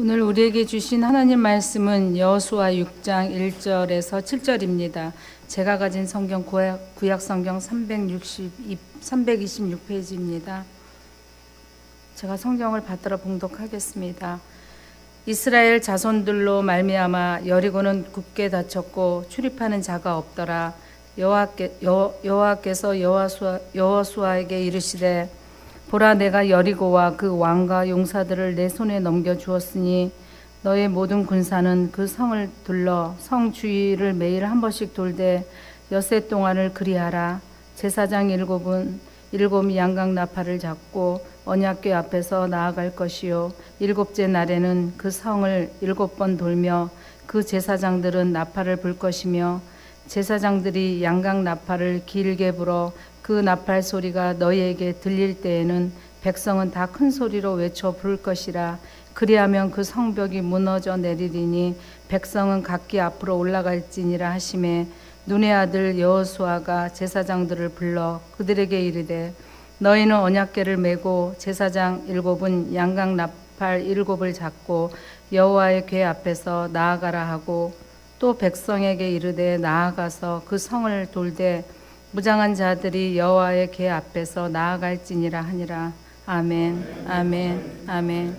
오늘 우리에게 주신 하나님 말씀은 여호수아 6장 1절에서 7절입니다. 제가 가진 성경 구약 성경 326페이지입니다. 제가 성경을 받들어 봉독하겠습니다. 이스라엘 자손들로 말미암아 여리고는 굳게 닫혔고 출입하는 자가 없더라. 여호와께서 여호수아에게 이르시되 보라, 내가 여리고와 그 왕과 용사들을 내 손에 넘겨 주었으니 너의 모든 군사는 그 성을 둘러 성 주위를 매일 한 번씩 돌되 엿새 동안을 그리하라. 제사장 일곱이 양각 나팔을 잡고 언약궤 앞에서 나아갈 것이요, 일곱째 날에는 그 성을 7번 돌며 그 제사장들은 나팔을 불 것이며 제사장들이 양각 나팔을 길게 불어 그 나팔 소리가 너희에게 들릴 때에는 백성은 다 큰 소리로 외쳐 부를 것이라. 그리하면 그 성벽이 무너져 내리리니 백성은 각기 앞으로 올라갈지니라 하시매, 눈의 아들 여호수아가 제사장들을 불러 그들에게 이르되 너희는 언약궤를 메고 제사장 7은 양각 나팔 7을 잡고 여호와의 궤 앞에서 나아가라 하고, 또 백성에게 이르되 나아가서 그 성을 돌되 무장한 자들이 여호와의 궤 앞에서 나아갈지니라 하니라. 아멘, 아멘, 아멘.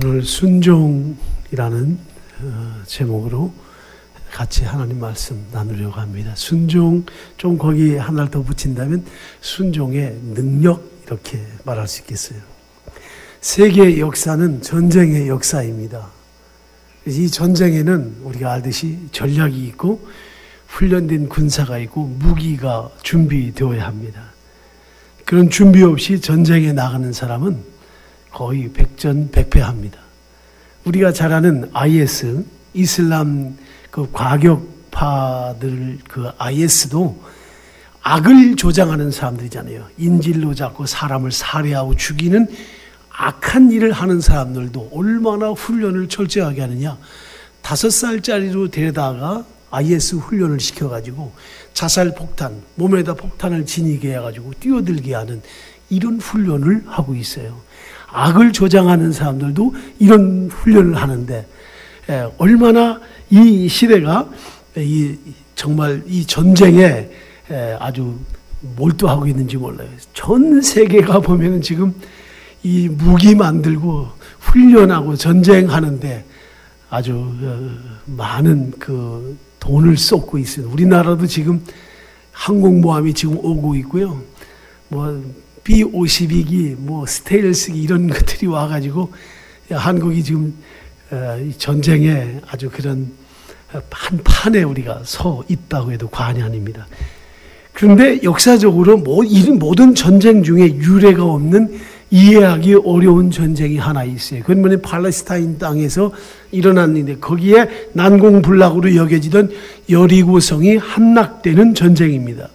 오늘 순종이라는 제목으로 같이 하나님 말씀 나누려고 합니다. 순종, 좀 거기 하나를 더 붙인다면 순종의 능력, 이렇게 말할 수 있겠어요. 세계의 역사는 전쟁의 역사입니다. 이 전쟁에는 우리가 알듯이 전략이 있고 훈련된 군사가 있고 무기가 준비되어야 합니다. 그런 준비 없이 전쟁에 나가는 사람은 거의 백전백패합니다. 우리가 잘 아는 IS, 이슬람 그 과격파들, 그 IS도 악을 조장하는 사람들이잖아요. 인질로 잡고 사람을 살해하고 죽이는 악한 일을 하는 사람들도 얼마나 훈련을 철저하게 하느냐. 5살짜리로 데려다가 IS 훈련을 시켜가지고 자살 폭탄, 몸에다 폭탄을 지니게 해가지고 뛰어들게 하는 이런 훈련을 하고 있어요. 악을 조장하는 사람들도 이런 훈련을 하는데, 얼마나 이 시대가 정말 이 전쟁에 아주 몰두하고 있는지 몰라요. 전 세계가 보면은 지금 이 무기 만들고 훈련하고 전쟁하는데 아주 많은 그 돈을 쏟고 있어요. 우리나라도 지금 항공모함이 지금 오고 있고요. 뭐 B-52기, 뭐 스테일스기 이런 것들이 와가지고 한국이 지금 전쟁에 아주 그런 한 판에 우리가 서 있다고 해도 과언이 아닙니다. 그런데 역사적으로 모든 전쟁 중에 유례가 없는 이해하기 어려운 전쟁이 하나 있어요. 그건 뭐냐, 팔레스타인 땅에서 일어났는데 거기에 난공불락으로 여겨지던 여리고성이 함락되는 전쟁입니다.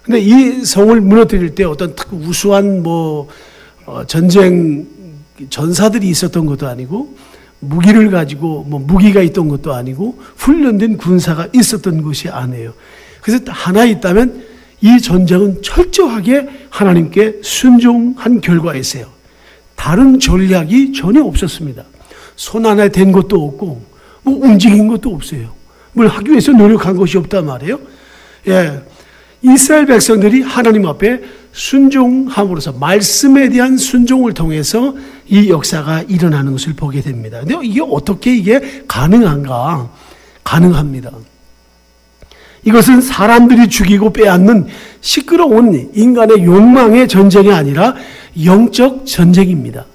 근데 이 성을 무너뜨릴 때 어떤 우수한 전쟁 전사들이 있었던 것도 아니고 무기를 가지고 무기가 있던 것도 아니고 훈련된 군사가 있었던 것이 아니에요. 그래서 하나 있다면 이 전쟁은 철저하게 하나님께 순종한 결과였어요. 다른 전략이 전혀 없었습니다. 손 안에 댄 것도 없고 움직인 것도 없어요. 뭘 하기 위해서 노력한 것이 없단 말이에요. 예, 이스라엘 백성들이 하나님 앞에 순종함으로써 말씀에 대한 순종을 통해서 이 역사가 일어나는 것을 보게 됩니다. 근데 이게 어떻게 가능한가? 가능합니다. 이것은 사람들이 죽이고 빼앗는 시끄러운 인간의 욕망의 전쟁이 아니라 영적 전쟁입니다.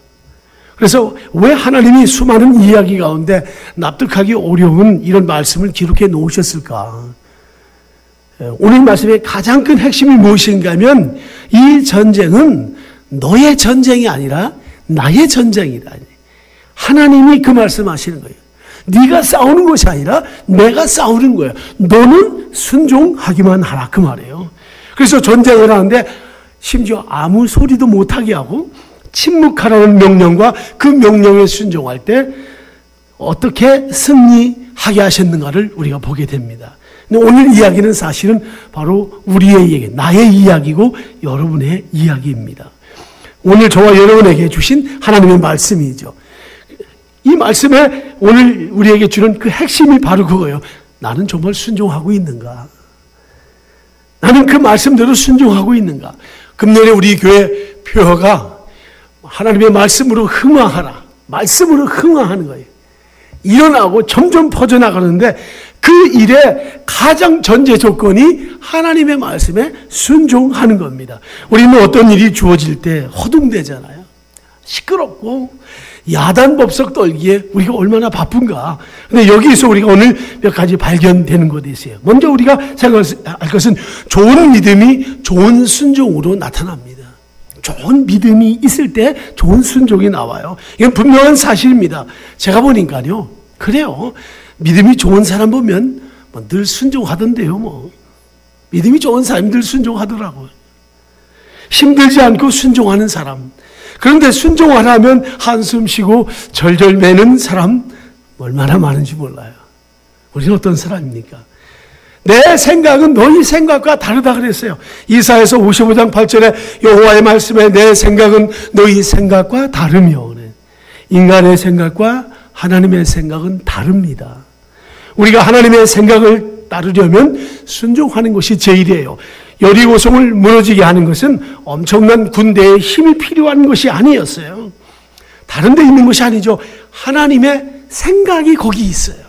그래서 왜 하나님이 수많은 이야기 가운데 납득하기 어려운 이런 말씀을 기록해 놓으셨을까? 오늘 말씀의 가장 큰 핵심이 무엇인가 하면 이 전쟁은 너의 전쟁이 아니라 나의 전쟁이다. 하나님이 그 말씀하시는 거예요. 네가 싸우는 것이 아니라 내가 싸우는 거야. 너는 순종하기만 하라, 그 말이에요. 그래서 전쟁을 하는데 심지어 아무 소리도 못하게 하고 침묵하라는 명령과 그 명령에 순종할 때 어떻게 승리하게 하셨는가를 우리가 보게 됩니다. 근데 오늘 이야기는 사실은 바로 우리의 얘기, 나의 이야기고 여러분의 이야기입니다. 오늘 저와 여러분에게 주신 하나님의 말씀이죠. 이 말씀에 오늘 우리에게 주는 그 핵심이 바로 그거예요. 나는 정말 순종하고 있는가? 나는 그 말씀대로 순종하고 있는가? 금년에 우리 교회 표어가 하나님의 말씀으로 흥황하라. 말씀으로 흥황하는 거예요. 일어나고 점점 퍼져나가는데 그 일의 가장 전제 조건이 하나님의 말씀에 순종하는 겁니다. 우리는 어떤 일이 주어질 때 허둥대잖아요. 시끄럽고 야단법석 떨기에 우리가 얼마나 바쁜가. 근데 여기에서 우리가 오늘 몇 가지 발견되는 것이 있어요. 먼저 우리가 생각할 것은 좋은 믿음이 좋은 순종으로 나타납니다. 좋은 믿음이 있을 때 좋은 순종이 나와요. 이건 분명한 사실입니다. 제가 보니까요. 그래요. 믿음이 좋은 사람 보면 늘 순종하던데요. 믿음이 좋은 사람이 늘 순종하더라고요. 힘들지 않고 순종하는 사람. 그런데 순종하려면 한숨 쉬고 절절 매는 사람 얼마나 많은지 몰라요. 우리는 어떤 사람입니까? 내 생각은 너희 생각과 다르다 그랬어요. 이사야서 55장 8절에 여호와의 말씀에 내 생각은 너희 생각과 다르며, 인간의 생각과 하나님의 생각은 다릅니다. 우리가 하나님의 생각을 따르려면 순종하는 것이 제일이에요. 여리고성을 무너지게 하는 것은 엄청난 군대의 힘이 필요한 것이 아니었어요. 다른 데 있는 것이 아니죠. 하나님의 생각이 거기 있어요.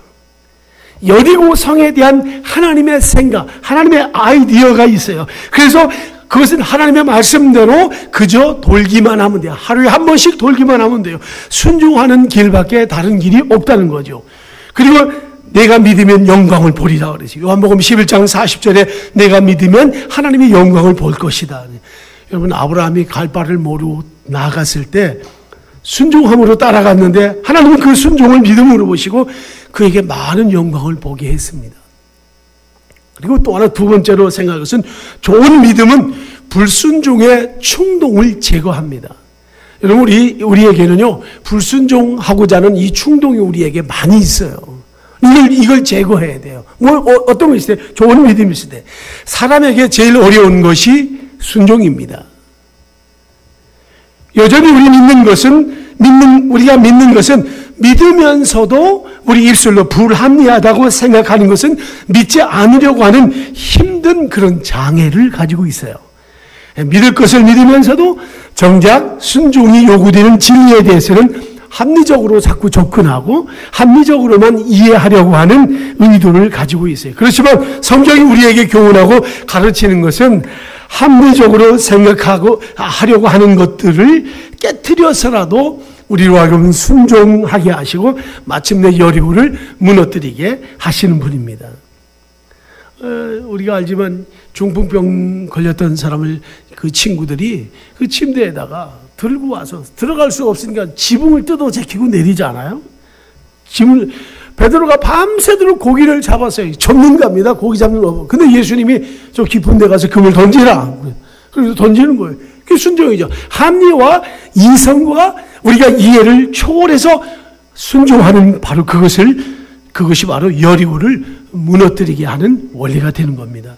여리고성에 대한 하나님의 생각, 하나님의 아이디어가 있어요. 그래서 그것은 하나님의 말씀대로 그저 돌기만 하면 돼요. 하루에 한 번씩 돌기만 하면 돼요. 순종하는 길밖에 다른 길이 없다는 거죠. 그리고 내가 믿으면 영광을 보리라 그러지. 요한복음 11장 40절에 내가 믿으면 하나님의 영광을 볼 것이다. 여러분, 아브라함이 갈 바를 모르고 나아갔을 때 순종함으로 따라갔는데 하나님은 그 순종을 믿음으로 보시고 그에게 많은 영광을 보게 했습니다. 그리고 또 하나 두 번째로 생각할 것은 좋은 믿음은 불순종의 충동을 제거합니다. 여러분, 우리에게는요, 불순종하고자 하는 이 충동이 우리에게 많이 있어요. 이걸 제거해야 돼요. 어떤 것이 있어요? 좋은 믿음이 있을 때. 사람에게 제일 어려운 것이 순종입니다. 여전히 우리가 믿는 것은 믿으면서도 우리 입술로 불합리하다고 생각하는 것은 믿지 않으려고 하는 힘든 그런 장애를 가지고 있어요. 믿을 것을 믿으면서도 정작 순종이 요구되는 진리에 대해서는 합리적으로 자꾸 접근하고 합리적으로만 이해하려고 하는 의도를 가지고 있어요. 그렇지만 성경이 우리에게 교훈하고 가르치는 것은 합리적으로 하려고 하는 것들을 깨트려서라도 우리로 하여금 순종하게 하시고 마침내 여리고를 무너뜨리게 하시는 분입니다. 우리가 알지만 중풍병 걸렸던 사람을 그 친구들이 그 침대에다가 들고 와서 들어갈 수가 없으니까 지붕을 뜯어 제끼고 내리잖아요. 베드로가 밤새도록 고기를 잡았어요. 전문가입니다. 고기 잡는 거. 근데 예수님이 저 깊은 데 가서 금을 던지라. 그래서 던지는 거예요. 그게 순종이죠. 합리와 이성과 우리가 이해를 초월해서 순종하는 바로 그것이 바로 여리고를 무너뜨리게 하는 원리가 되는 겁니다.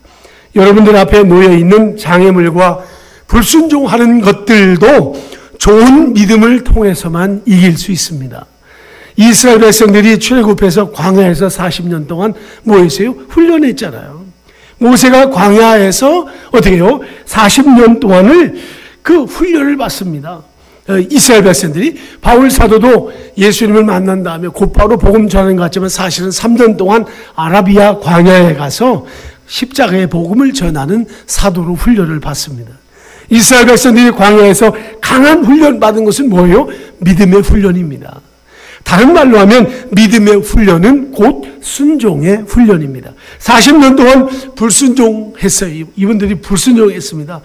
여러분들 앞에 놓여 있는 장애물과 불순종하는 것들도 좋은 믿음을 통해서만 이길 수 있습니다. 이스라엘 백성들이 출애굽해서 광야에서 40년 동안 뭐 했어요? 훈련했잖아요. 모세가 광야에서 어떻게 해요? 40년 동안을 그 훈련을 받습니다. 이스라엘 백성들이 바울 사도도 예수님을 만난 다음에 곧바로 복음 전하는 것 같지만 사실은 3년 동안 아라비아 광야에 가서 십자가의 복음을 전하는 사도로 훈련을 받습니다. 이스라엘 백성들이 광야에서 강한 훈련 받은 것은 뭐예요? 믿음의 훈련입니다. 다른 말로 하면 믿음의 훈련은 곧 순종의 훈련입니다. 40년 동안 불순종했어요. 이분들이 불순종했습니다.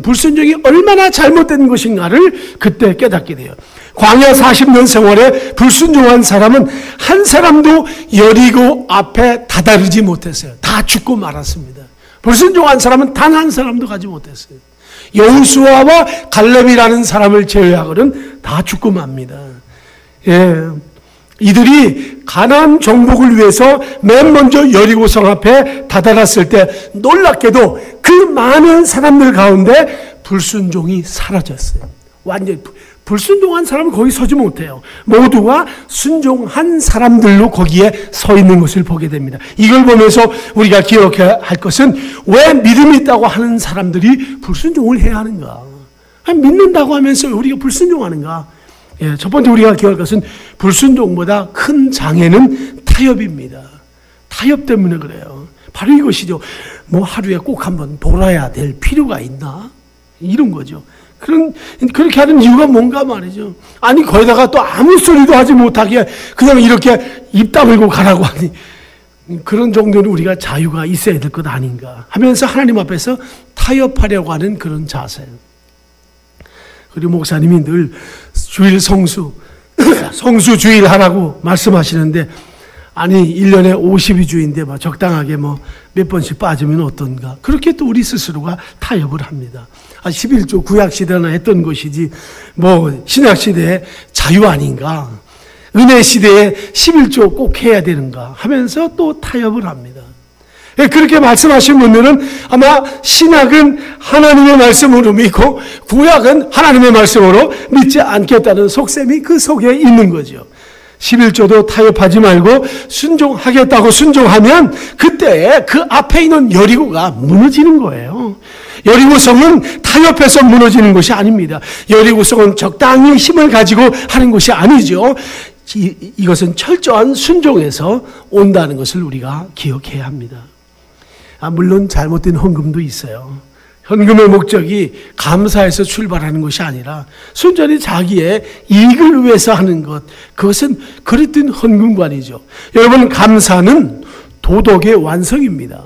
불순종이 얼마나 잘못된 것인가를 그때 깨닫게 돼요. 광야 40년 생활에 불순종한 사람은 한 사람도 여리고 앞에 다다르지 못했어요. 다 죽고 말았습니다. 불순종한 사람은 단 한 사람도 가지 못했어요. 여호수아와 갈렙이라는 사람을 제외하고는 다 죽고 맙니다. 이들이 가나안 정복을 위해서 맨 먼저 여리고성 앞에 다다랐을 때 놀랍게도 그 많은 사람들 가운데 불순종이 사라졌어요. 완전히 불순종한 사람은 거기 서지 못해요. 모두가 순종한 사람들로 거기에 서 있는 것을 보게 됩니다. 이걸 보면서 우리가 기억해야 할 것은 왜 믿음이 있다고 하는 사람들이 불순종을 해야 하는가? 믿는다고 하면서 우리가 불순종하는가? 예, 첫 번째 우리가 기억할 것은 불순종보다 큰 장애는 타협입니다. 타협 때문에 그래요. 바로 이것이죠. 뭐 하루에 꼭 한번 돌아야 될 필요가 있나? 이런 거죠. 그렇게 하는 이유가 뭔가 말이죠. 아니, 거기다가 또 아무 소리도 하지 못하게 그냥 이렇게 입 다물고 가라고 하니, 그런 정도는 우리가 자유가 있어야 될 것 아닌가 하면서 하나님 앞에서 타협하려고 하는 그런 자세예요. 그리고 목사님이 늘 주일 성수주일 하라고 말씀하시는데, 아니 1년에 52주인데 뭐 적당하게 뭐 몇 번씩 빠지면 어떤가, 그렇게 또 우리 스스로가 타협을 합니다. 11조 구약시대나 했던 것이지 뭐 신약시대의 자유 아닌가, 은혜시대에 11조 꼭 해야 되는가 하면서 또 타협을 합니다. 그렇게 말씀하신 분들은 아마 신약은 하나님의 말씀으로 믿고 구약은 하나님의 말씀으로 믿지 않겠다는 속셈이 그 속에 있는 거죠. 11조도 타협하지 말고 순종하겠다고 순종하면 그때 그 앞에 있는 여리고가 무너지는 거예요. 여리고성은 타협해서 무너지는 것이 아닙니다. 여리고성은 적당히 힘을 가지고 하는 것이 아니죠. 이것은 철저한 순종에서 온다는 것을 우리가 기억해야 합니다. 물론 잘못된 헌금도 있어요. 헌금의 목적이 감사해서 출발하는 것이 아니라 순전히 자기의 이익을 위해서 하는 것, 그것은 그릇된 헌금관이죠. 여러분, 감사는 도덕의 완성입니다.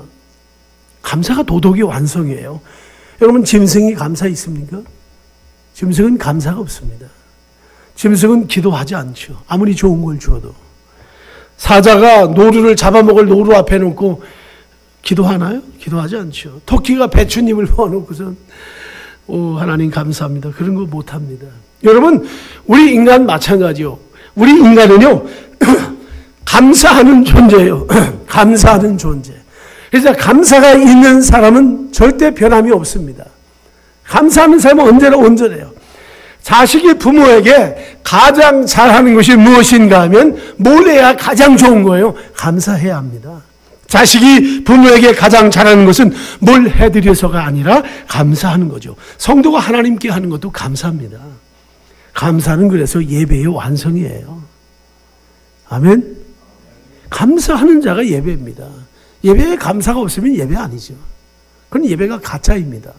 감사가 도덕의 완성이에요. 여러분, 짐승이 감사 있습니까? 짐승은 감사가 없습니다. 짐승은 기도하지 않죠. 아무리 좋은 걸 주어도. 사자가 노루를 잡아먹을 노루 앞에 놓고 기도하나요? 기도하지 않죠. 토끼가 배추잎을 모아놓고선 하나님 감사합니다, 그런 거 못합니다. 여러분, 우리 인간 마찬가지요. 우리 인간은요 감사하는 존재예요. 감사하는 존재. 그래서 감사가 있는 사람은 절대 변함이 없습니다. 감사하는 사람은 언제나 온전해요. 자식이 부모에게 가장 잘하는 것이 무엇인가 하면 뭘 해야 가장 좋은 거예요? 감사해야 합니다. 자식이 부모에게 가장 잘하는 것은 뭘 해드려서가 아니라 감사하는 거죠. 성도가 하나님께 하는 것도 감사합니다. 감사는 그래서 예배의 완성이에요. 아멘. 감사하는 자가 예배입니다. 예배에 감사가 없으면 예배 아니죠. 그건 예배가 가짜입니다.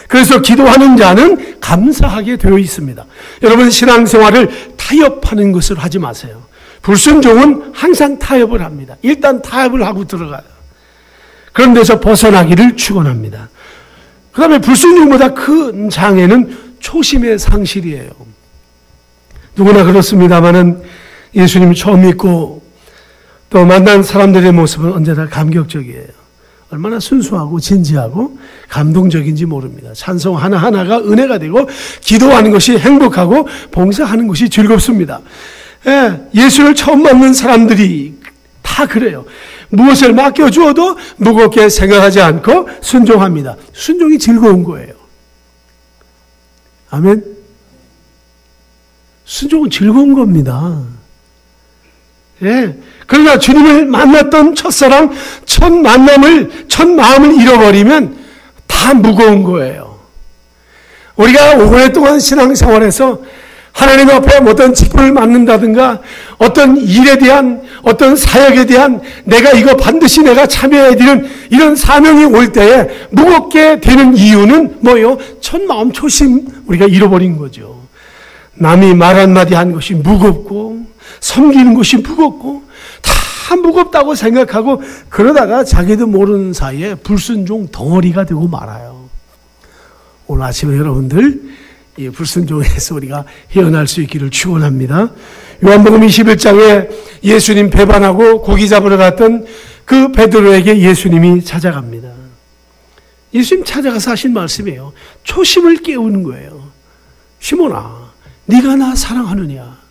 그래서 기도하는 자는 감사하게 되어 있습니다. 여러분, 신앙생활을 타협하는 것을 하지 마세요. 불순종은 항상 타협을 합니다. 일단 타협을 하고 들어가요. 그런 데서 벗어나기를 축원합니다. 그 다음에 불순종보다 큰 장애는 초심의 상실이에요. 누구나 그렇습니다마는 예수님을 처음 믿고 또 만난 사람들의 모습은 언제나 감격적이에요. 얼마나 순수하고 진지하고 감동적인지 모릅니다. 찬송 하나하나가 은혜가 되고 기도하는 것이 행복하고 봉사하는 것이 즐겁습니다. 예수를 처음 만난 사람들이 다 그래요. 무엇을 맡겨주어도 무겁게 생각하지 않고 순종합니다. 순종이 즐거운 거예요. 아멘. 순종은 즐거운 겁니다. 그러나 주님을 만났던 첫사랑, 첫 마음을 잃어버리면 다 무거운 거예요. 우리가 오랫동안 신앙생활에서 하나님 앞에 어떤 직분을 맡는다든가 어떤 일에 대한 어떤 사역에 대한 내가 이거 반드시 내가 참여해야 되는 이런 사명이 올 때에 무겁게 되는 이유는 뭐예요? 첫 마음 초심 우리가 잃어버린 거죠. 남이 말 한마디 한 것이 무겁고 섬기는 것이 무겁고 다 무겁다고 생각하고 그러다가 자기도 모르는 사이에 불순종 덩어리가 되고 말아요. 오늘 아침에 여러분들 이 불순종에서 우리가 헤어날 수 있기를 축원합니다. 요한복음 21장에 예수님 배반하고 고기 잡으러 갔던 그 베드로에게 예수님이 찾아갑니다. 예수님 찾아가서 하신 말씀이에요. 초심을 깨우는 거예요. 시몬아, 네가 나 사랑하느냐?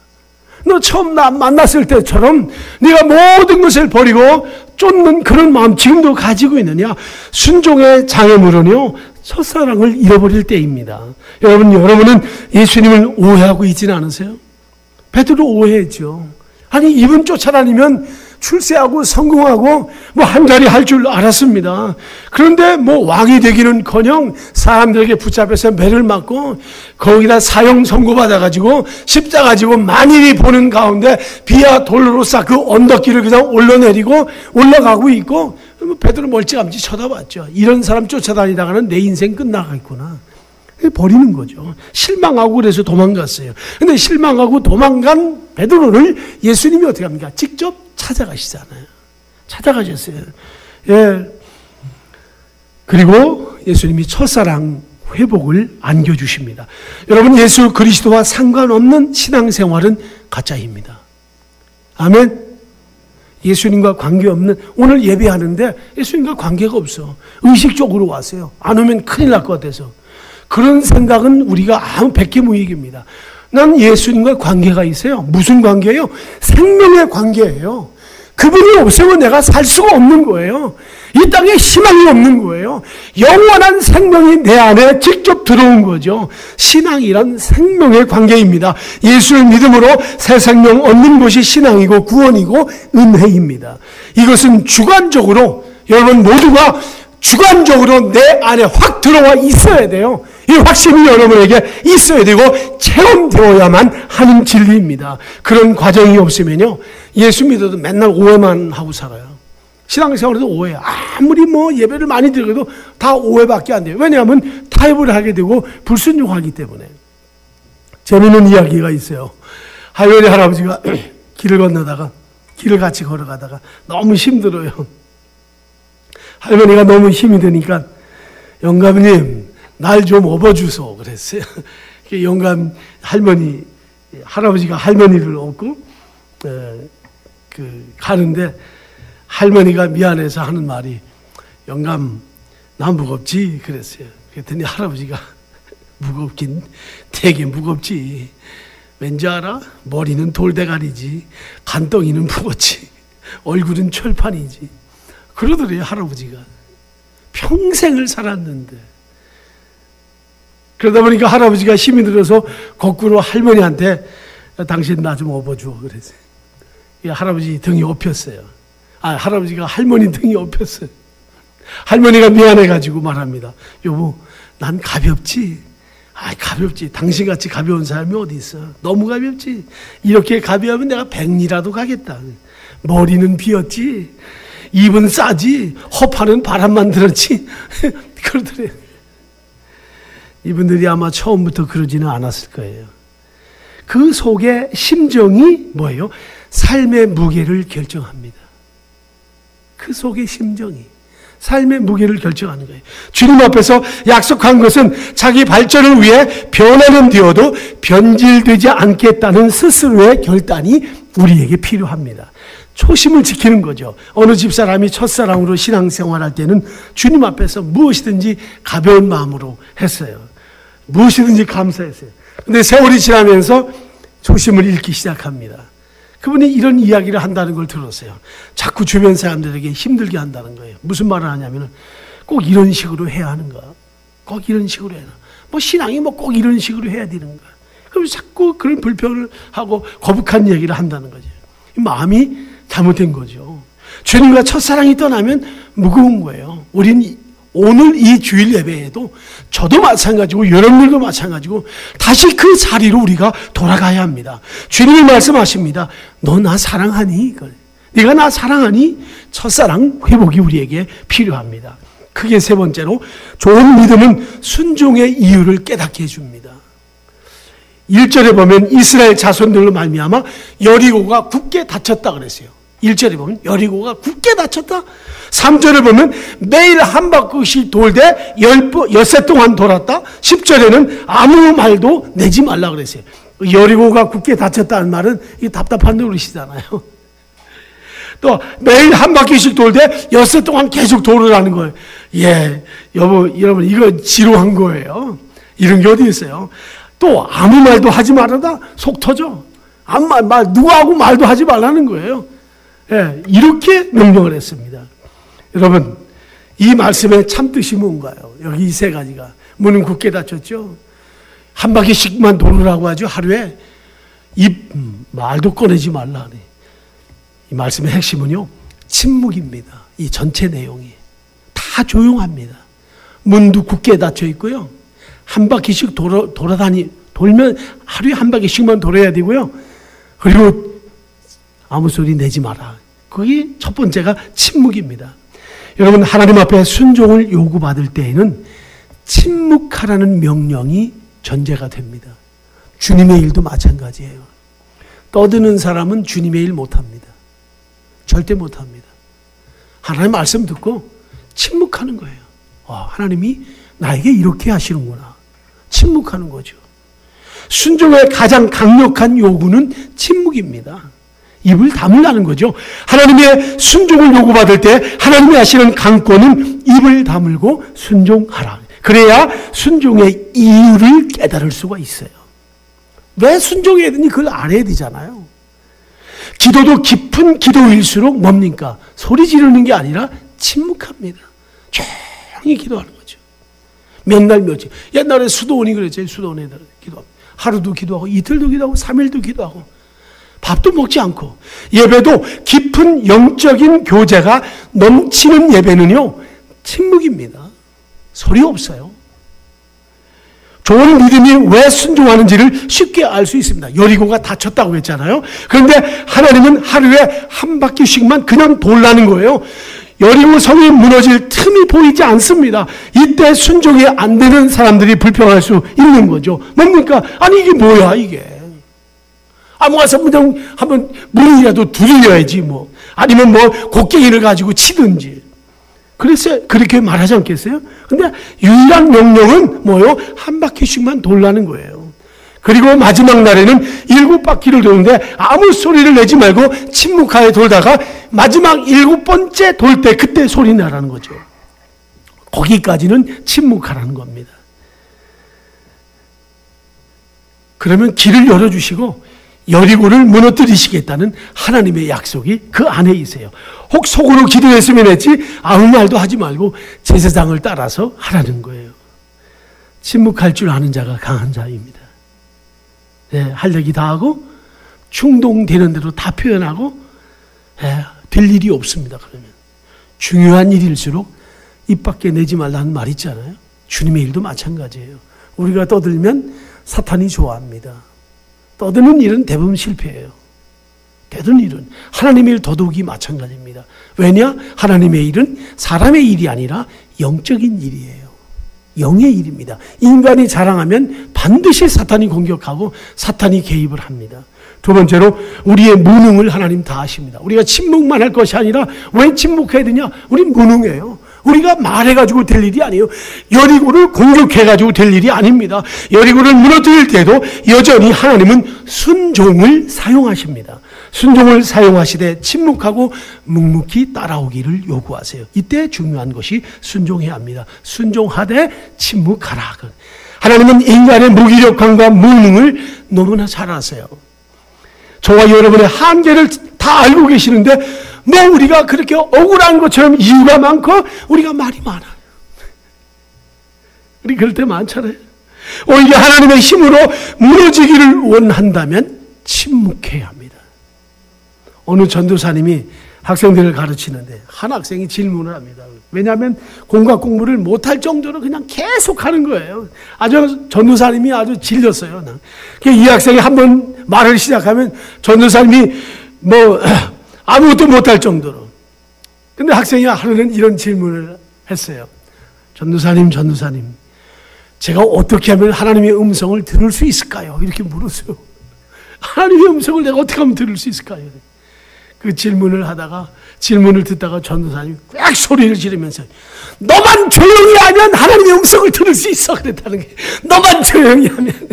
너 처음 나 만났을 때처럼 네가 모든 것을 버리고 쫓는 그런 마음 지금도 가지고 있느냐? 순종의 장애물은요, 첫사랑을 잃어버릴 때입니다. 여러분은 예수님을 오해하고 있지는 않으세요? 베드로 오해했죠. 아니, 이분 쫓아다니면 출세하고 성공하고 뭐 한 자리 할 줄 알았습니다. 그런데 뭐 왕이 되기는커녕 사람들에게 붙잡혀서 매를 맞고 거기다 사형 선고받아가지고 십자가 지고 만일이 보는 가운데 비아 돌로로사 그 언덕길을 그냥 올라가고 있고 베드로 멀찌감치 쳐다봤죠. 이런 사람 쫓아다니다가는 내 인생 끝나가겠구나. 버리는 거죠. 실망하고 그래서 도망갔어요. 근데 실망하고 도망간 베드로를 예수님이 어떻게 합니까? 직접 찾아가시잖아요. 찾아가셨어요. 예. 그리고 예수님이 첫사랑 회복을 안겨주십니다. 여러분, 예수 그리스도와 상관없는 신앙생활은 가짜입니다. 아멘. 예수님과 관계없는, 오늘 예배하는데 예수님과 관계가 없어. 의식적으로 왔어요. 안 오면 큰일 날 것 같아서. 그런 생각은 우리가 아무 백개무익입니다. 난 예수님과 관계가 있어요. 무슨 관계예요? 생명의 관계예요. 그분이 없으면 내가 살 수가 없는 거예요. 이 땅에 희망이 없는 거예요. 영원한 생명이 내 안에 직접 들어온 거죠. 신앙이란 생명의 관계입니다. 예수를 믿음으로 새 생명 얻는 것이 신앙이고 구원이고 은혜입니다. 이것은 주관적으로, 여러분 모두가 주관적으로 내 안에 확 들어와 있어야 돼요. 이 확신이 여러분에게 있어야 되고 체험되어야만 하는 진리입니다. 그런 과정이 없으면요, 예수 믿어도 맨날 오해만 하고 살아요. 신앙생활에도 오해. 아무리 뭐 예배를 많이 드려도 다 오해밖에 안 돼요. 왜냐하면 타협을 하게 되고 불순종하기 때문에. 재미있는 이야기가 있어요. 할머니 할아버지가 길을 건너다가, 길을 같이 걸어가다가 너무 힘들어요. 할머니가 너무 힘이 드니까 영감님 날 좀 업어주소 그랬어요. 영감 할아버지가 할머니를 업고 가는데 할머니가 미안해서 하는 말이 영감 나 무겁지 그랬어요. 그랬더니 할아버지가 무겁긴 되게 무겁지. 왠지 알아? 머리는 돌대가리지 간덩이는 무겁지 얼굴은 철판이지. 그러더래요. 할아버지가 평생을 살았는데. 그러다 보니까 할아버지가 힘이 들어서 거꾸로 할머니한테 당신 나 좀 업어줘 그랬어요. 할아버지 등이 업혔어요. 할아버지가 할머니 등이 업혔어요. 할머니가 미안해가지고 말합니다. 여보 난 가볍지? 가볍지. 당신같이 가벼운 사람이 어디 있어. 너무 가볍지. 이렇게 가벼우면 내가 100리라도 가겠다. 머리는 비었지, 입은 싸지, 허파는 바람만 들었지. 그러더래요. 이분들이 아마 처음부터 그러지는 않았을 거예요. 그 속에 심정이 뭐예요? 삶의 무게를 결정합니다. 그 속의 심정이 삶의 무게를 결정하는 거예요. 주님 앞에서 약속한 것은 자기 발전을 위해 변화는 되어도 변질되지 않겠다는 스스로의 결단이 우리에게 필요합니다. 초심을 지키는 거죠. 어느 집사람이 첫사랑으로 신앙생활할 때는 주님 앞에서 무엇이든지 가벼운 마음으로 했어요. 무엇이든지 감사했어요. 근데 세월이 지나면서 초심을 잃기 시작합니다. 그분이 이런 이야기를 한다는 걸 들었어요. 자꾸 주변 사람들에게 힘들게 한다는 거예요. 무슨 말을 하냐면 꼭 이런 식으로 해야 하는가? 꼭 이런 식으로 해야 하나? 뭐 신앙이 뭐 꼭 이런 식으로 해야 되는가? 그럼 자꾸 그런 불평을 하고 거북한 얘기를 한다는 거죠. 마음이 잘못된 거죠. 주님과 첫사랑이 떠나면 무거운 거예요. 우린 오늘 이 주일 예배에도 저도 마찬가지고 여러분들도 마찬가지고 다시 그 자리로 우리가 돌아가야 합니다. 주님이 말씀하십니다. 너 나 사랑하니? 네가 나 사랑하니? 첫사랑 회복이 우리에게 필요합니다. 크게 세 번째로 좋은 믿음은 순종의 이유를 깨닫게 해줍니다. 1절에 보면 이스라엘 자손들로 말미암아 여리고가 굳게 닫혔다 그랬어요. 1절에 보면 여리고가 굳게 닫혔다. 3절에 보면 매일 한 바퀴씩 돌되 10세 동안 돌았다. 10절에는 아무 말도 내지 말라 그랬어요. 여리고가 굳게 닫혔다는 말은 이 답답한 노릇이잖아요. 또 매일 한 바퀴씩 돌되 10세 동안 계속 돌으라는 거예요. 여러분 이거 지루한 거예요. 이런 게 어디 있어요. 또 아무 말도 하지 말아다 속 터져. 누구하고 말도 하지 말라는 거예요. 이렇게 명령을 했습니다. 여러분, 이 말씀의 참뜻이 뭔가요? 여기 이 세 가지가. 문은 굳게 닫혔죠. 한 바퀴씩만 돌으라고 하죠. 하루에. 말도 꺼내지 말라. 이 말씀의 핵심은요, 침묵입니다. 이 전체 내용이. 다 조용합니다. 문도 굳게 닫혀 있고요. 한 바퀴씩 돌면 하루에 한 바퀴씩만 돌아야 되고요. 그리고 아무 소리 내지 마라. 그게 첫 번째가 침묵입니다. 여러분, 하나님 앞에 순종을 요구받을 때에는 침묵하라는 명령이 전제가 됩니다. 주님의 일도 마찬가지예요. 떠드는 사람은 주님의 일 못합니다. 절대 못합니다. 하나님 말씀 듣고 침묵하는 거예요. 하나님이 나에게 이렇게 하시는구나. 침묵하는 거죠. 순종의 가장 강력한 요구는 침묵입니다. 입을 다물라는 거죠. 하나님의 순종을 요구받을 때 하나님이 하시는 강권은 입을 다물고 순종하라. 그래야 순종의 이유를 깨달을 수가 있어야 왜 순종해야 되니 그걸 알아야 되잖아요. 기도도 깊은 기도일수록 뭡니까? 소리 지르는 게 아니라 침묵합니다. 조용히 기도하는 거죠. 몇 날 며칠. 옛날에 수도원이 그랬죠. 수도원에 기도하고 하루도 기도하고 이틀도 기도하고 3일도 기도하고 밥도 먹지 않고 예배도 깊은 영적인 교제가 넘치는 예배는요, 침묵입니다. 소리 없어요. 좋은 믿음이 왜 순종하는지를 쉽게 알 수 있습니다. 여리고가 닫혔다고 했잖아요. 그런데 하나님은 하루에 한 바퀴씩만 그냥 돌라는 거예요. 여리고 성이 무너질 틈이 보이지 않습니다. 이때 순종이 안 되는 사람들이 불평할 수 있는 거죠. 뭡니까? 아니 이게 뭐야 이게. 와서 그냥 한번 문이라도 두드려야지 뭐. 아니면 뭐 곡괭이를 가지고 치든지. 그래서 그렇게 말하지 않겠어요? 근데 유일한 명령은 뭐요? 한 바퀴씩만 돌라는 거예요. 그리고 마지막 날에는 7바퀴를 도는데 아무 소리를 내지 말고 침묵하에 돌다가 마지막 7번째 돌 때 그때 소리 나라는 거죠. 거기까지는 침묵하라는 겁니다. 그러면 길을 열어주시고 여리고를 무너뜨리시겠다는 하나님의 약속이 그 안에 있어요. 혹 속으로 기도했으면 했지 아무 말도 하지 말고 제사장을 따라서 하라는 거예요. 침묵할 줄 아는 자가 강한 자입니다. 할 얘기 다 하고 충동되는 대로 다 표현하고 될 일이 없습니다. 그러면 중요한 일일수록 입 밖에 내지 말라는 말 있잖아요. 주님의 일도 마찬가지예요. 우리가 떠들면 사탄이 좋아합니다. 떠드는 일은 대부분 실패해요. 되는 일은 하나님의 일 더더욱이 마찬가지입니다. 왜냐? 하나님의 일은 사람의 일이 아니라 영적인 일이에요. 영의 일입니다. 인간이 자랑하면 반드시 사탄이 공격하고 사탄이 개입을 합니다. 두 번째로 우리의 무능을 하나님 다 아십니다. 우리가 침묵만 할 것이 아니라 왜 침묵해야 되냐? 우린 무능해요. 우리가 말해가지고 될 일이 아니에요. 여리고를 공격해가지고 될 일이 아닙니다. 여리고를 무너뜨릴 때도 여전히 하나님은 순종을 사용하십니다. 순종을 사용하시되 침묵하고 묵묵히 따라오기를 요구하세요. 이때 중요한 것이 순종해야 합니다. 순종하되 침묵하라. 하나님은 인간의 무기력함과 무능을 너무나 잘 아세요. 저와 여러분의 한계를 다 알고 계시는데 뭐 우리가 그렇게 억울한 것처럼 이유가 많고 우리가 말이 많아요. 우리 그럴 때 많잖아요. 오히려 하나님의 힘으로 무너지기를 원한다면 침묵해야 합니다. 어느 전도사님이 학생들을 가르치는데 한 학생이 질문을 합니다. 왜냐하면 공학 공부를 못할 정도로 그냥 계속 하는 거예요. 아주 전도사님이 아주 질렸어요. 이 학생이 한번 말을 시작하면 전도사님이 뭐 아무것도 못할 정도로. 근데 학생이 하루는 이런 질문을 했어요. 전도사님, 제가 어떻게 하면 하나님의 음성을 들을 수 있을까요? 이렇게 물었어요. 하나님의 음성을 내가 어떻게 하면 들을 수 있을까요? 그 질문을 듣다가 전도사님이 꽉 소리를 지르면서 너만 조용히 하면 하나님의 음성을 들을 수 있어. 그랬다는 게. 너만 조용히 하면.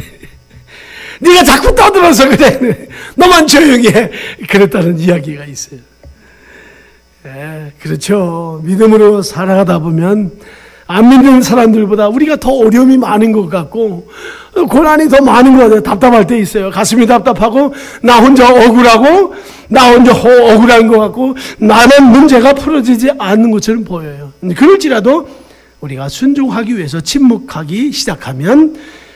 네가 자꾸 떠들어서 그래. 너만 조용히 해. 그랬다는 이야기가 있어요. 그렇죠. 믿음으로 살아가다 보면 안 믿는 사람들보다 우리가 더 어려움이 많은 것 같고 고난이 더 많은 것 같아요. 답답할 때 있어요. 가슴이 답답하고 나 혼자 억울하고 나 혼자 억울한 것 같고 나는 문제가 풀어지지 않는 것처럼 보여요. 그럴지라도 우리가 순종하기 위해서 침묵하기 시작하면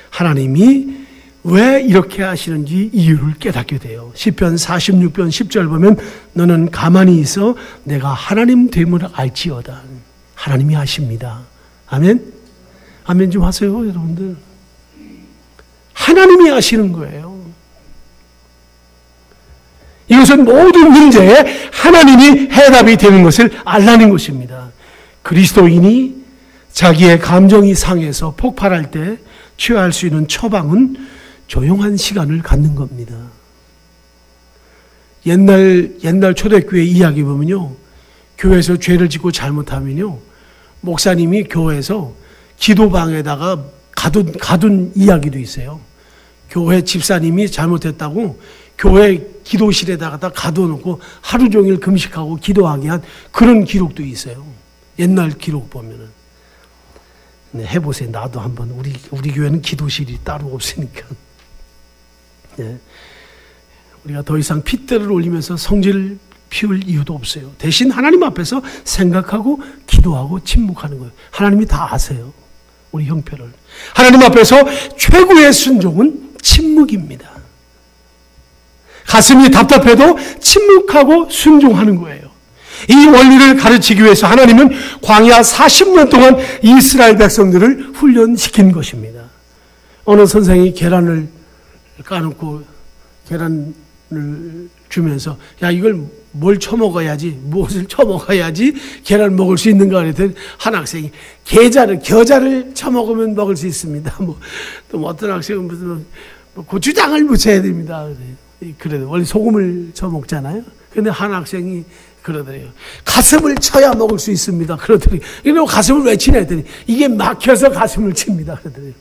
하나님이 왜 이렇게 하시는지 이유를 깨닫게 돼요. 시편 46편 10절 보면 너는 가만히 있어 내가 하나님 됨을 알지어다. 하나님이 하십니다. 아멘? 아멘 좀 하세요, 여러분들. 하나님이 하시는 거예요. 이것은 모든 문제에 하나님이 해답이 되는 것을 알라는 것입니다. 그리스도인이 자기의 감정이 상해서 폭발할 때 취할 수 있는 처방은 조용한 시간을 갖는 겁니다. 옛날 초대교회 이야기 보면요, 교회에서 죄를 짓고 잘못하면요, 목사님이 교회에서 기도방에다가 가둔 이야기도 있어요. 교회 집사님이 잘못했다고 교회 기도실에다가 가둬놓고 하루 종일 금식하고 기도하게 한 그런 기록도 있어요. 옛날 기록 보면은. 네, 해보세요. 나도 한번. 우리 교회는 기도실이 따로 없으니까. 네. 우리가 더 이상 핏대를 올리면서 성질을 피울 이유도 없어요. 대신 하나님 앞에서 생각하고 기도하고 침묵하는 거예요. 하나님이 다 아세요. 우리 형편을. 하나님 앞에서 최고의 순종은 침묵입니다. 가슴이 답답해도 침묵하고 순종하는 거예요. 이 원리를 가르치기 위해서 하나님은 광야 40년 동안 이스라엘 백성들을 훈련시킨 것입니다. 어느 선생이 계란을 까놓고 계란을 주면서 야 이걸 뭘 처먹어야지 무엇을 처먹어야지 계란을 먹을 수 있는가 그랬더니 한 학생이 겨자를 처먹으면 먹을 수 있습니다. 또 어떤 학생은 무슨 고추장을 묻혀야 됩니다. 그래도 원래 소금을 처먹잖아요. 근데 한 학생이 그러더래요. 가슴을 쳐야 먹을 수 있습니다. 그러더니 이러고 가슴을 왜 치냐 했더니 이게 막혀서 가슴을 칩니다. 그러더래요.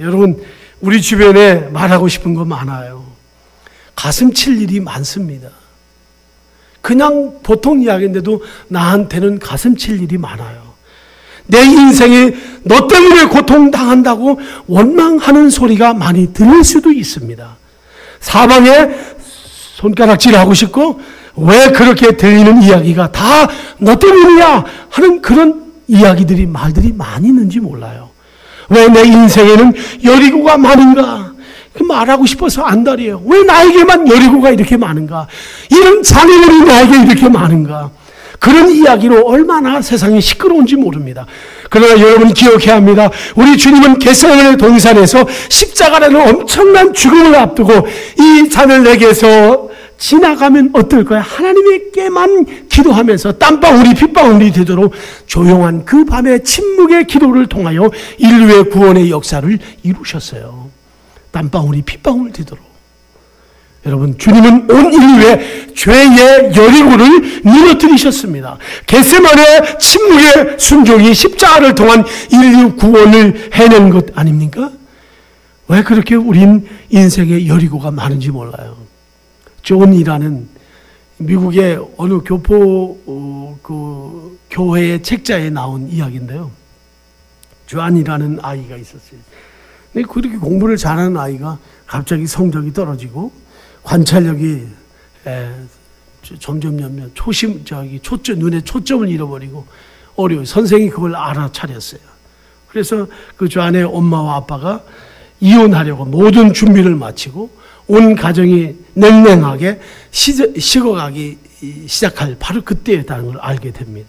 여러분 우리 주변에 말하고 싶은 거 많아요. 가슴 칠 일이 많습니다. 그냥 보통 이야기인데도 나한테는 가슴 칠 일이 많아요. 내 인생에 너 때문에 고통당한다고 원망하는 소리가 많이 들릴 수도 있습니다. 사방에 손가락질하고 싶고 왜 그렇게 들리는 이야기가 다 너 때문이야 하는 그런 이야기들이 말들이 많이 있는지 몰라요. 왜 내 인생에는 여리고가 많은가? 말하고 싶어서 안달이에요. 왜 나에게만 여리고가 이렇게 많은가? 이런 장애물이 나에게 이렇게 많은가? 그런 이야기로 얼마나 세상이 시끄러운지 모릅니다. 그러나 여러분 기억해야 합니다. 우리 주님은 겟세마네 동산에서 십자가라는 엄청난 죽음을 앞두고 이 잔을 내게서 지나가면 어떨 거야? 하나님께만 기도하면서 땀방울이 핏방울이 되도록 조용한 그 밤의 침묵의 기도를 통하여 인류의 구원의 역사를 이루셨어요. 땀방울이 핏방울 되도록. 여러분 주님은 온 인류의 죄의 여리고를 무너뜨리셨습니다. 겟세마네 침묵의 순종이 십자가를 통한 인류 구원을 해낸 것 아닙니까? 왜 그렇게 우린 인생의 여리고가 많은지 몰라요. 존이라는 미국의 어느 교포 교회의 책자에 나온 이야기인데요. 존이라는 아이가 있었어요. 근데 그렇게 공부를 잘하는 아이가 갑자기 성적이 떨어지고 관찰력이 점점 눈에 초점을 잃어버리고 어려워요. 선생이 그걸 알아차렸어요. 그래서 그 존의 엄마와 아빠가 이혼하려고 모든 준비를 마치고 온 가정이 냉랭하게 식어가기 시작할 바로 그때였다는 걸 알게 됩니다.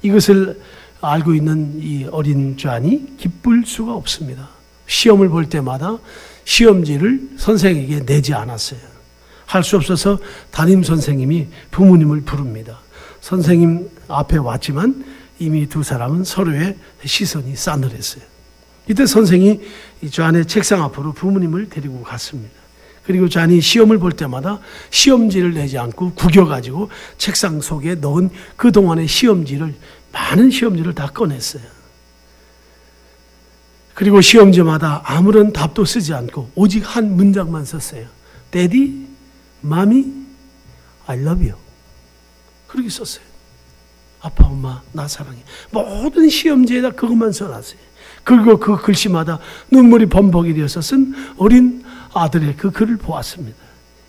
이것을 알고 있는 이 어린 존이 기쁠 수가 없습니다. 시험을 볼 때마다 시험지를 선생에게 내지 않았어요. 할 수 없어서 담임 선생님이 부모님을 부릅니다. 선생님 앞에 왔지만 이미 두 사람은 서로의 시선이 싸늘했어요. 이때 선생이 이 존의 책상 앞으로 부모님을 데리고 갔습니다. 그리고 존이 시험을 볼 때마다 시험지를 내지 않고 구겨가지고 책상 속에 넣은 그동안의 많은 시험지를 다 꺼냈어요. 그리고 시험지마다 아무런 답도 쓰지 않고 오직 한 문장만 썼어요. Daddy, Mommy, I love you. 그렇게 썼어요. 아빠, 엄마, 나 사랑해. 모든 시험지에다 그것만 써놨어요. 그리고 그 글씨마다 눈물이 범벅이 되어서 쓴 어린 아들의 그 글을 보았습니다.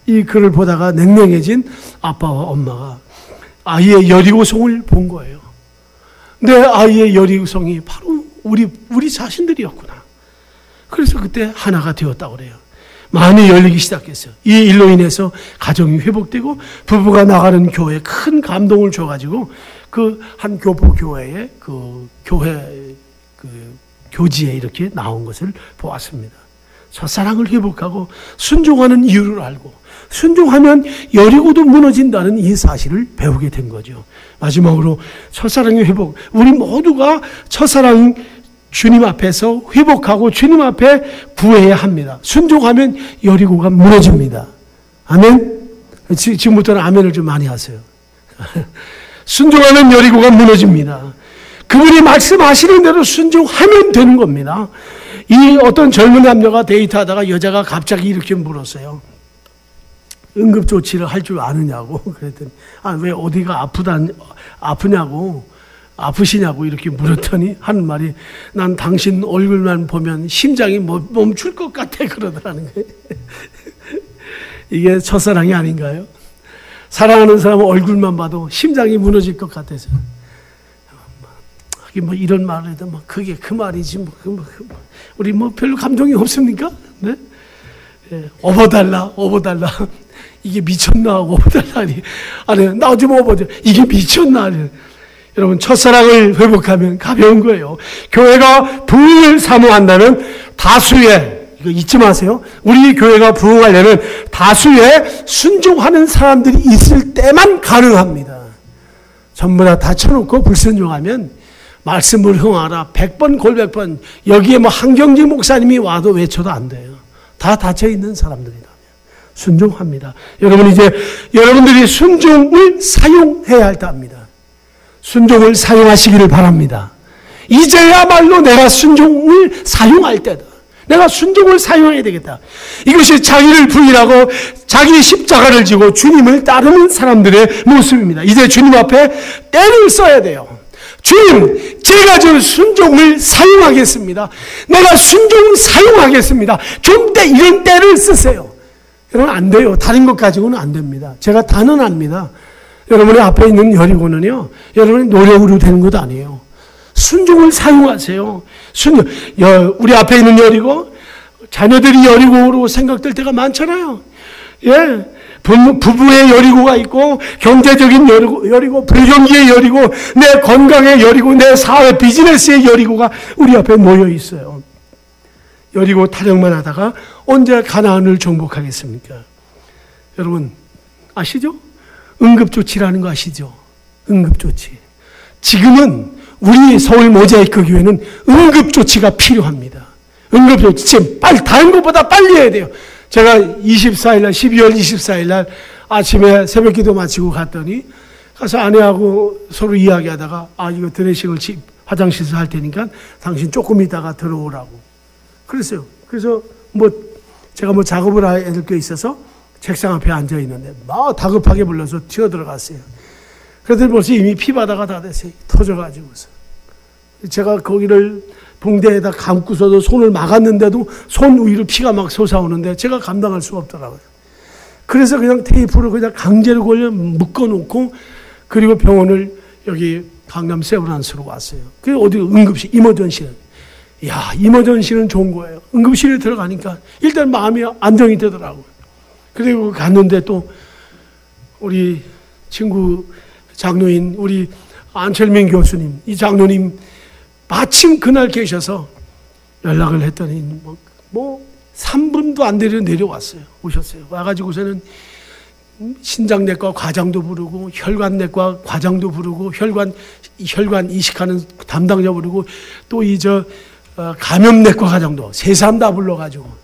이 글을 보다가 냉랭해진 아빠와 엄마가 아이의 여리고송을 본 거예요. 내 아이의 여리고성이 바로 우리 자신들이었구나. 그래서 그때 하나가 되었다고 그래요. 마음이 열리기 시작했어요. 이 일로 인해서 가정이 회복되고 부부가 나가는 교회에 큰 감동을 줘가지고 그 한 교포교회에 그 교회 그 교지에 이렇게 나온 것을 보았습니다. 첫사랑을 회복하고 순종하는 이유를 알고 순종하면 여리고도 무너진다는 이 사실을 배우게 된 거죠. 마지막으로 첫사랑의 회복. 우리 모두가 첫사랑 주님 앞에서 회복하고 주님 앞에 구해야 합니다. 순종하면 여리고가 무너집니다. 아멘? 지금부터는 아멘을 좀 많이 하세요. 순종하면 여리고가 무너집니다. 그분이 말씀하시는 대로 순종하면 되는 겁니다. 이 어떤 젊은 남녀가 데이트하다가 여자가 갑자기 이렇게 물었어요. 응급조치를 할 줄 아느냐고. 그랬더니 왜 어디가 아프냐고 아프시냐고 이렇게 물었더니 하는 말이 난 당신 얼굴만 보면 심장이 멈출 것 같아 그러더라는 거예요. 이게 첫사랑이 아닌가요? 사랑하는 사람 얼굴만 봐도 심장이 무너질 것 같아서 뭐 이런 말을 해도 막 그게 그 말이지 우리 별로 감동이 없습니까? 네? 예, 업어달라 이게 미쳤나 업어달라니 아니 나 좀 업어줘 이게 미쳤나 아니. 여러분 첫사랑을 회복하면 가벼운 거예요. 교회가 부흥을 사모한다면 다수의 이거 잊지 마세요. 우리 교회가 부흥하려면 다수의 순종하는 사람들이 있을 때만 가능합니다. 전부 다 닫혀놓고 불순종하면 말씀을 흥하라 100번 골백번 여기에 한경지 목사님이 와도 외쳐도 안 돼요. 다 닫혀있는 사람들이다. 순종합니다. 여러분들이 순종을 사용해야 할 때입니다. 순종을 사용하시기를 바랍니다. 이제야말로 내가 순종을 사용할 때다. 내가 순종을 사용해야 되겠다. 이것이 자기를 부인하고 자기 십자가를 지고 주님을 따르는 사람들의 모습입니다. 이제 주님 앞에 때를 써야 돼요. 주님, 제가 저 순종을 사용하겠습니다. 내가 순종을 사용하겠습니다. 좀 이런 때를 쓰세요. 여러분 안 돼요. 다른 것 가지고는 안 됩니다. 제가 단언합니다. 여러분의 앞에 있는 여리고는요, 여러분의 노력으로 되는 것 아니에요. 순종을 사용하세요. 우리 앞에 있는 여리고, 자녀들이 여리고로 생각될 때가 많잖아요. 예. 부부의 여리고가 있고, 경제적인 여리고, 불경기의 여리고, 내 건강의 여리고, 내 사회 비즈니스의 여리고가 우리 앞에 모여 있어요. 여리고 타령만 하다가 언제 가나안을 정복하겠습니까? 여러분, 아시죠? 응급조치라는 거 아시죠? 응급조치. 지금은 우리 서울 모자이크 교회는 응급조치가 필요합니다. 응급조치. 지금 다른 것보다 빨리 해야 돼요. 제가 24일날, 12월 24일날 아침에 새벽 기도 마치고 갔더니 가서 아내하고 서로 이야기하다가 이거 드레싱을 화장실에서 할 테니까 당신 조금 있다가 들어오라고. 그랬어요. 그래서 제가 작업을 해야 될 게 있어서 책상 앞에 앉아 있는데 막 다급하게 불러서 튀어 들어갔어요. 그랬더니 벌써 이미 피바다가 다 됐어요. 터져가지고서. 제가 거기를 붕대에다 감고서도 손을 막았는데도 손 위로 피가 막 솟아오는데 제가 감당할 수가 없더라고요. 그래서 그냥 테이프로 그냥 강제로 걸려 묶어놓고 그리고 병원을 여기 강남 세브란스로 왔어요. 그 어디 응급실, 이머전시는. 이머전시는 좋은 거예요. 응급실에 들어가니까 일단 마음이 안정이 되더라고요. 그리고 갔는데 또 우리 친구 장로인 우리 안철민 교수님, 이 장로님 마침 그날 계셔서 연락을 했더니 3분도 안 되려 내려왔어요. 오셨어요. 와가지고서는 신장내과 과장도 부르고 혈관내과 과장도 부르고 혈관 이식하는 담당자 부르고 또 감염내과 과장도 세 사람 다 불러가지고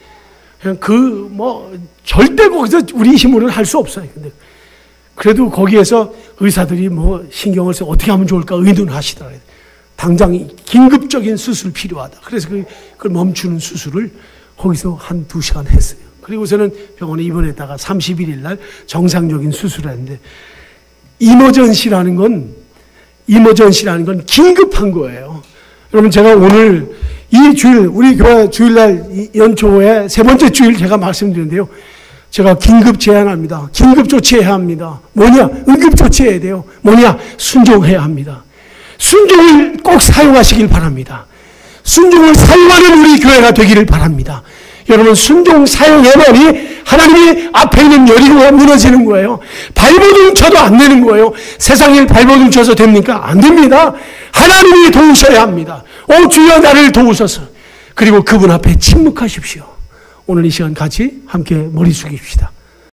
그냥 절대 거기서 우리 힘으로는 할 수 없어요. 근데 그래도 거기에서 의사들이 신경을 써 어떻게 하면 좋을까 의논을 하시더라고요. 당장 긴급적인 수술 필요하다. 그래서 그걸 멈추는 수술을 거기서 한 2시간 했어요. 그리고서는 병원에 입원했다가 31일 날 정상적인 수술을 했는데 이머전시라는 건 긴급한 거예요. 여러분 제가 오늘 이 주일 우리 교회 주일날 연초에 3번째 주일 제가 말씀드렸는데요. 제가 긴급 제안합니다. 긴급 조치해야 합니다. 뭐냐? 응급 조치해야 돼요. 뭐냐? 순종해야 합니다. 순종을 꼭 사용하시길 바랍니다. 순종을 사용하는 우리 교회가 되기를 바랍니다. 여러분, 순종 사용해만이 하나님이 앞에 있는 여리고가 무너지는 거예요. 발버둥 쳐도 안 되는 거예요. 세상에 발버둥 쳐서 됩니까? 안 됩니다. 하나님이 도우셔야 합니다. 오 주여 나를 도우소서. 그리고 그분 앞에 침묵하십시오. 오늘 이 시간 같이 함께 머리 숙입시다.